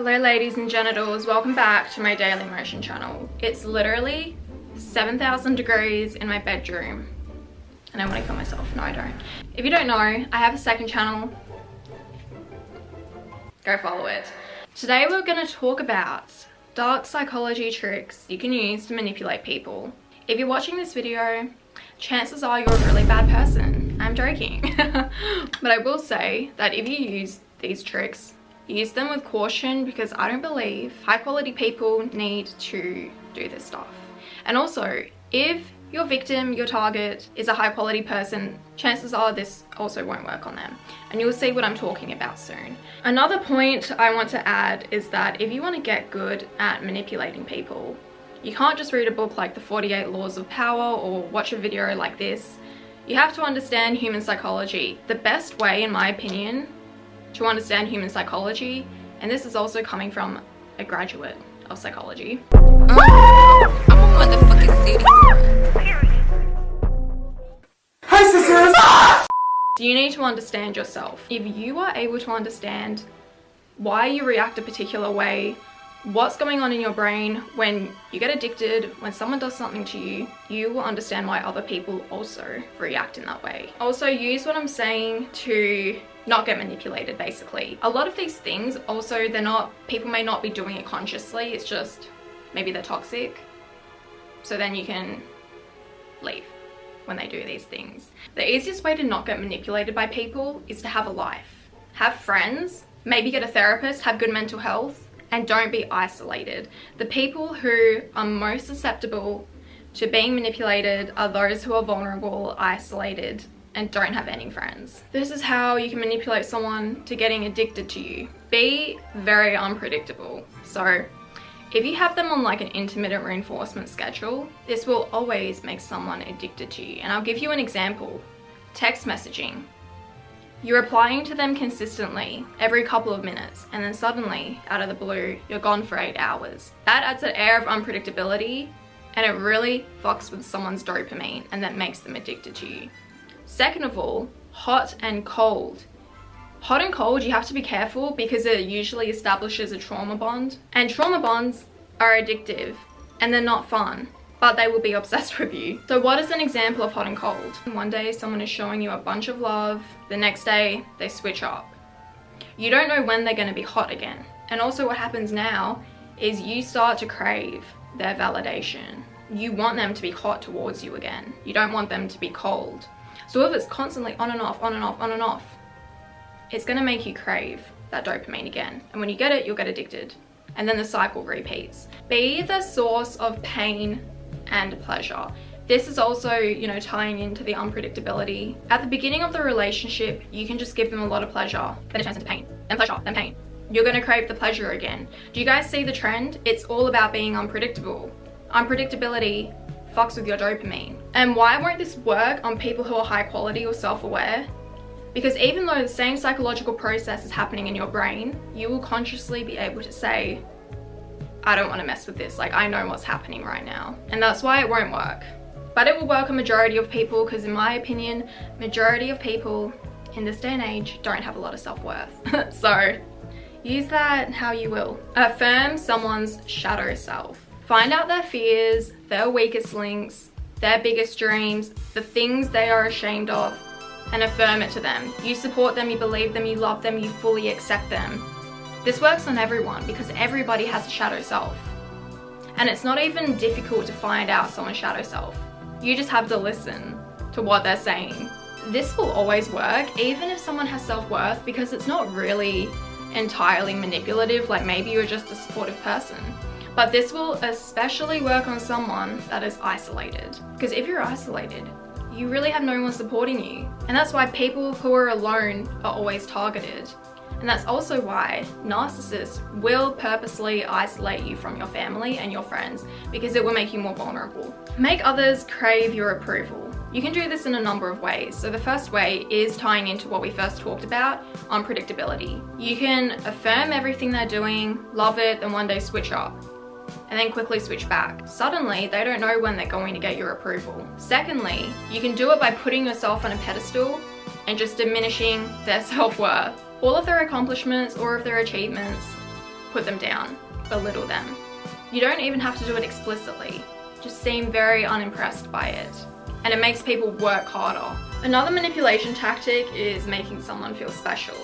Hello ladies and genitals, welcome back to my daily motion channel. It's literally 7,000 degrees in my bedroom and I want to kill myself. No, I don't. If you don't know, I have a second channel. Go follow it. Today we're going to talk about dark psychology tricks you can use to manipulate people. If you're watching this video, chances are you're a really bad person. I'm joking. But I will say that if you use these tricks, use them with caution, because I don't believe high quality people need to do this stuff. And also, if your victim, your target, is a high quality person, chances are this also won't work on them. And you'll see what I'm talking about soon. Another point I want to add is that if you want to get good at manipulating people, you can't just read a book like The 48 Laws of Power or watch a video like this. You have to understand human psychology. The best way, in my opinion, to understand human psychology, and this is also coming from a graduate of psychology. I'm a motherfucking city. Hi sisters! You need to understand yourself. If you are able to understand why you react a particular way, what's going on in your brain when you get addicted, when someone does something to you, you will understand why other people also react in that way. Also, use what I'm saying to not get manipulated, basically. A lot of these things also, people may not be doing it consciously, it's just maybe they're toxic, so then you can leave when they do these things. The easiest way to not get manipulated by people is to have a life. Have friends, maybe get a therapist, have good mental health, and don't be isolated. The people who are most susceptible to being manipulated are those who are vulnerable, isolated, and don't have any friends. This is how you can manipulate someone to getting addicted to you. Be very unpredictable. So if you have them on like an intermittent reinforcement schedule, this will always make someone addicted to you. And I'll give you an example. Text messaging. You're replying to them consistently every couple of minutes, and then suddenly, out of the blue, you're gone for 8 hours. That adds an air of unpredictability, and it really fucks with someone's dopamine, and that makes them addicted to you. Second of all, hot and cold. Hot and cold, you have to be careful because it usually establishes a trauma bond, and trauma bonds are addictive, and they're not fun, but they will be obsessed with you. So what is an example of hot and cold? One day someone is showing you a bunch of love, the next day they switch up. You don't know when they're going to be hot again. And also what happens now is you start to crave their validation. You want them to be hot towards you again. You don't want them to be cold. So if it's constantly on and off, on and off, on and off, it's going to make you crave that dopamine again. And when you get it, you'll get addicted. And then the cycle repeats. Be the source of pain and pleasure. This is also, tying into the unpredictability. At the beginning of the relationship, you can just give them a lot of pleasure, then it turns into pain, then pleasure, then pain. You're gonna crave the pleasure again. Do you guys see the trend? It's all about being unpredictable. Unpredictability fucks with your dopamine. And why won't this work on people who are high quality or self-aware? Because even though the same psychological process is happening in your brain, you will consciously be able to say, I don't want to mess with this, like I know what's happening right now. And that's why it won't work. But it will work on majority of people, because in my opinion, majority of people in this day and age don't have a lot of self-worth. So use that how you will. Affirm someone's shadow self. Find out their fears, their weakest links, their biggest dreams, the things they are ashamed of, and affirm it to them. You support them, you believe them, you love them, you fully accept them. This works on everyone because everybody has a shadow self. And it's not even difficult to find out someone's shadow self. You just have to listen to what they're saying. This will always work, even if someone has self-worth, because it's not really entirely manipulative, like maybe you're just a supportive person. But this will especially work on someone that is isolated. Because if you're isolated, you really have no one supporting you. And that's why people who are alone are always targeted. And that's also why narcissists will purposely isolate you from your family and your friends, because it will make you more vulnerable. Make others crave your approval. You can do this in a number of ways. So the first way is tying into what we first talked about, unpredictability. You can affirm everything they're doing, love it, then one day switch up, and then quickly switch back. Suddenly, they don't know when they're going to get your approval. Secondly, you can do it by putting yourself on a pedestal and just diminishing their self-worth. All of their accomplishments or of their achievements put them down, belittle them. You don't even have to do it explicitly. Just seem very unimpressed by it. And it makes people work harder. Another manipulation tactic is making someone feel special.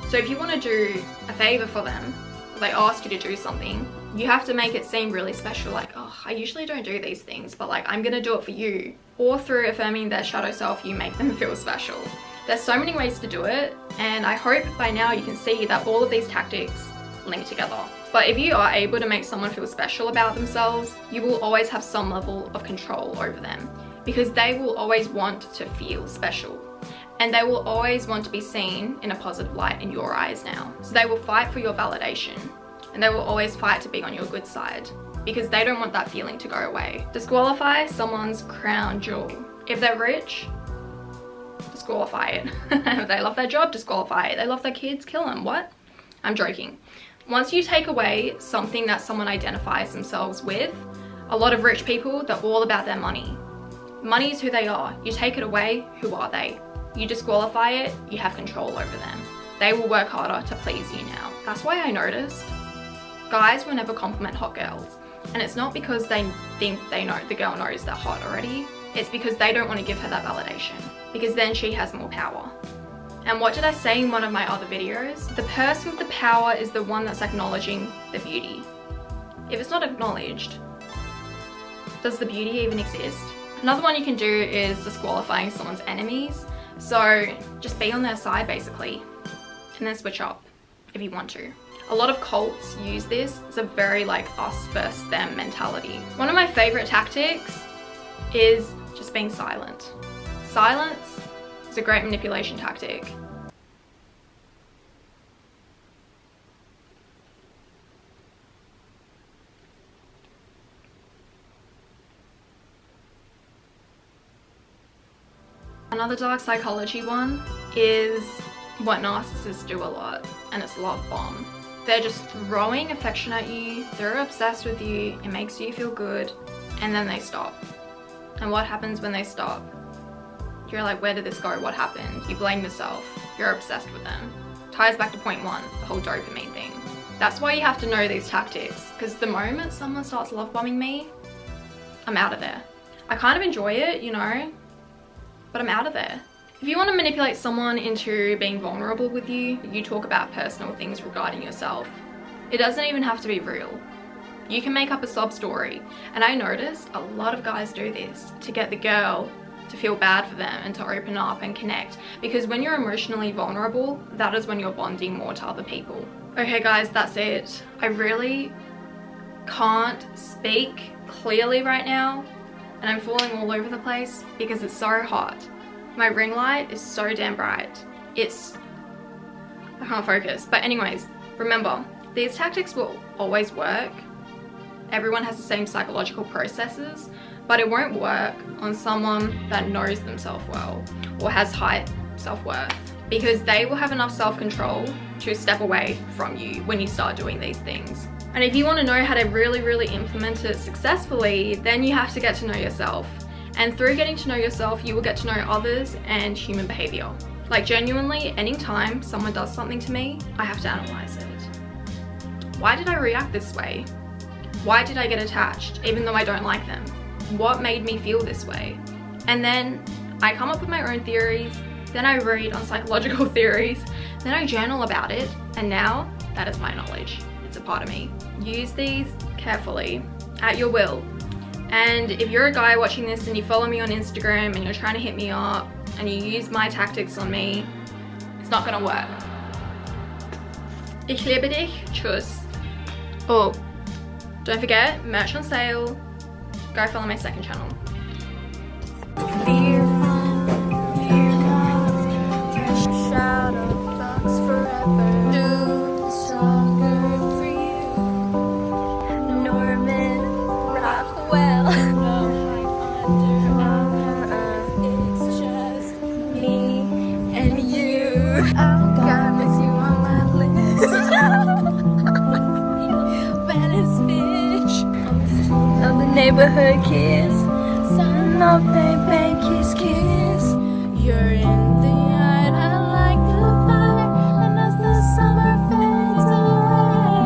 So if you want to do a favor for them, or they ask you to do something, you have to make it seem really special, like, oh, I usually don't do these things, but like, I'm gonna do it for you. Or through affirming their shadow self, you make them feel special. There's so many ways to do it, and I hope by now you can see that all of these tactics link together. But if you are able to make someone feel special about themselves, you will always have some level of control over them, because they will always want to feel special. And they will always want to be seen in a positive light in your eyes now. So they will fight for your validation, and they will always fight to be on your good side, because they don't want that feeling to go away. Disqualify someone's crown jewel. If they're rich, disqualify it. If they love their job, disqualify it. They love their kids, kill them. What? I'm joking. Once you take away something that someone identifies themselves with, a lot of rich people, they're all about their money. Money is who they are. You take it away, who are they? You disqualify it, you have control over them. They will work harder to please you now. That's why I noticed guys will never compliment hot girls. And it's not because they think they know the girl knows they're hot already. It's because they don't want to give her that validation, because then she has more power. And what did I say in one of my other videos? The person with the power is the one that's acknowledging the beauty. If it's not acknowledged, does the beauty even exist? Another one you can do is disqualifying someone's enemies. So just be on their side basically, and then switch up if you want to. A lot of cults use this. It's a very like us versus them mentality. One of my favorite tactics is just being silent. Silence is a great manipulation tactic. Another dark psychology one is what narcissists do a lot, and it's love bomb. They're just throwing affection at you, they're obsessed with you, it makes you feel good, and then they stop. And what happens when they stop? You're like, where did this go? What happened? You blame yourself. You're obsessed with them. Ties back to point one, the whole dopamine thing. That's why you have to know these tactics, because the moment someone starts love bombing me, I'm out of there. I kind of enjoy it, you know, but I'm out of there. If you want to manipulate someone into being vulnerable with you, you talk about personal things regarding yourself. It doesn't even have to be real. You can make up a sob story. And I noticed a lot of guys do this to get the girl to feel bad for them and to open up and connect. Because when you're emotionally vulnerable, that is when you're bonding more to other people. Okay guys, that's it. I really can't speak clearly right now, and I'm falling all over the place because it's so hot. My ring light is so damn bright. I can't focus. But anyways, remember, these tactics will always work. Everyone has the same psychological processes, but it won't work on someone that knows themselves well or has high self-worth, because they will have enough self-control to step away from you when you start doing these things. And if you want to know how to really implement it successfully, then you have to get to know yourself. And through getting to know yourself, you will get to know others and human behavior. Like genuinely, anytime someone does something to me, I have to analyze it. Why did I react this way? Why did I get attached, even though I don't like them? What made me feel this way? And then I come up with my own theories, then I read on psychological theories, then I journal about it, and now that is my knowledge. It's a part of me. Use these carefully, at your will. And if you're a guy watching this and you follow me on Instagram and you're trying to hit me up and you use my tactics on me, it's not gonna work. Ich liebe dich. Tschüss. Oh, don't forget, merch on sale. Go follow my second channel. Shout of thugs forever. Do stronger for you. Norman Rockwell. It's just me and you. I'm gonna miss you on my list. Venice fish. Of the neighborhood kids. Son of baby, kiss, kiss. You're in the night, I like the fire, and as the summer fades away,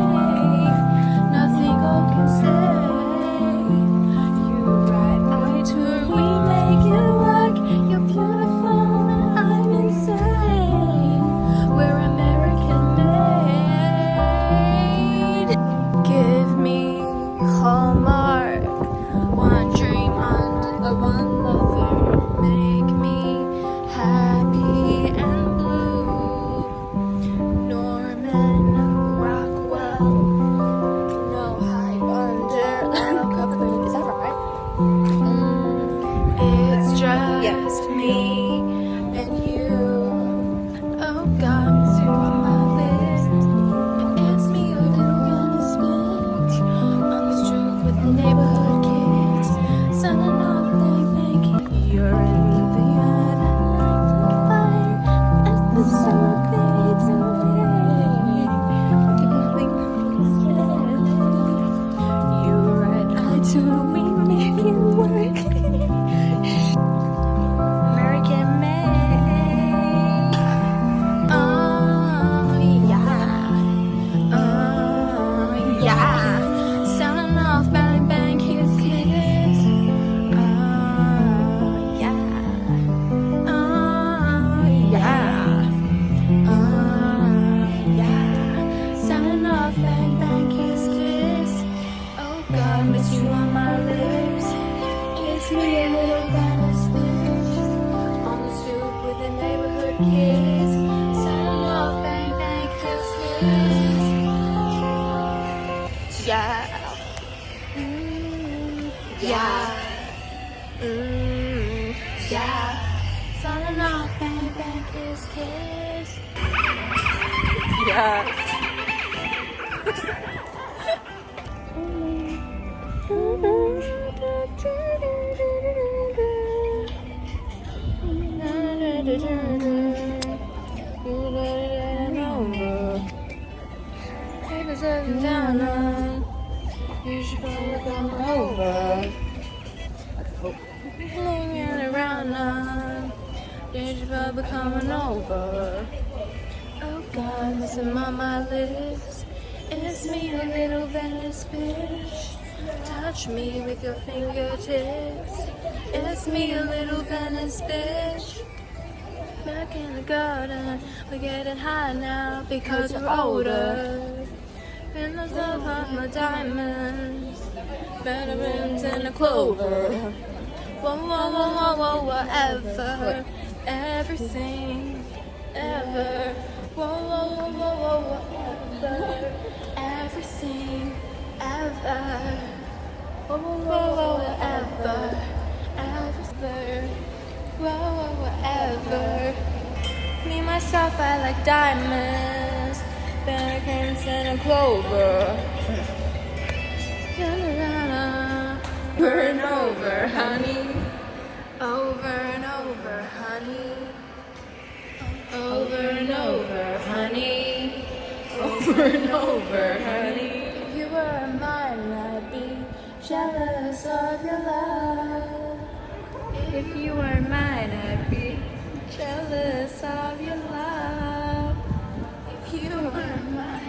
miss you on my lips. Kiss me a little Venice bitch. On the stoop with a neighborhood kiss. Sign off, bang bang, kiss kiss. Yeah. Yeah. Yeah. Signing off, bang bang, kiss kiss. Yeah. Papers looking down on. You should probably come over. Hanging around on. You should probably coming over. Oh God, missing on my lips. It's me, a little Venice bitch. Touch me with your fingertips. It's me, a little Venice bitch. Back in the garden, we're getting high now because we're older. In the love of my diamonds, vitamins and a clover. Whoa, whoa, whoa, whoa, whoa, whatever, everything, ever. Whoa, whoa, whoa, whoa, whoa, whatever, everything, ever. Whoa, whoa, whoa, whoa, whatever, ever. Whoa, whoa, whatever. Me, myself, I like diamonds, banana and a clover. Over and over, honey. Over and over, honey. Over and over, honey. Over and over, honey. If you were mine, I'd be jealous of your love. If you were mine, I'd be jealous of your love. If you were mine.